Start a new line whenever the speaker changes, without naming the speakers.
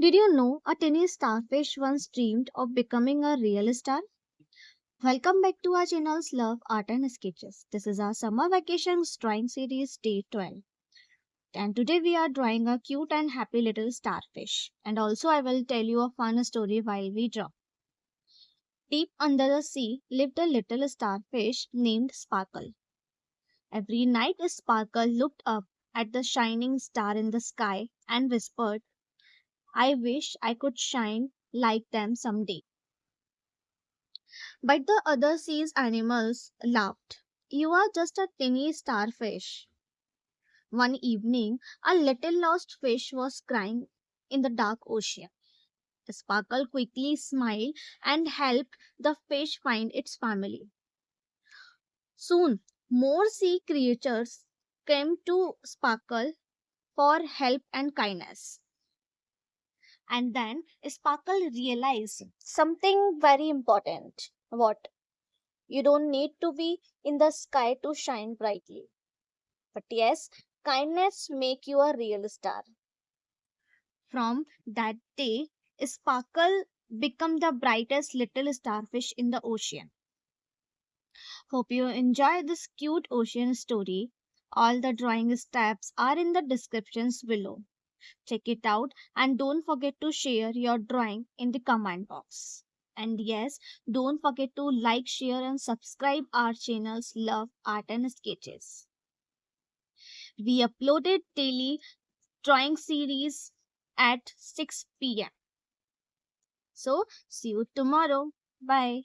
Did you know a tiny starfish once dreamed of becoming a real star? Welcome back to our channel's Love, Art and Sketches. This is our summer vacation drawing series day 12. And today we are drawing a cute and happy little starfish. And also I will tell you a fun story while we draw. Deep under the sea lived a little starfish named Sparkle. Every night Sparkle looked up at the shining star in the sky and whispered, I wish I could shine like them someday. But the other sea's animals laughed. You are just a tiny starfish. One evening, a little lost fish was crying in the dark ocean. Sparkle quickly smiled and helped the fish find its family. Soon, more sea creatures came to Sparkle for help and kindness. And then Sparkle realized something very important. What? You don't need to be in the sky to shine brightly. But yes, kindness make you a real star. From that day, Sparkle become the brightest little starfish in the ocean. Hope you enjoy this cute ocean story. All the drawing steps are in the descriptions below. Check it out and don't forget to share your drawing in the comment box. And yes, don't forget to like, share and subscribe our channels Love, Art and Sketches. We uploaded daily drawing series at 6 p.m. So see you tomorrow. Bye.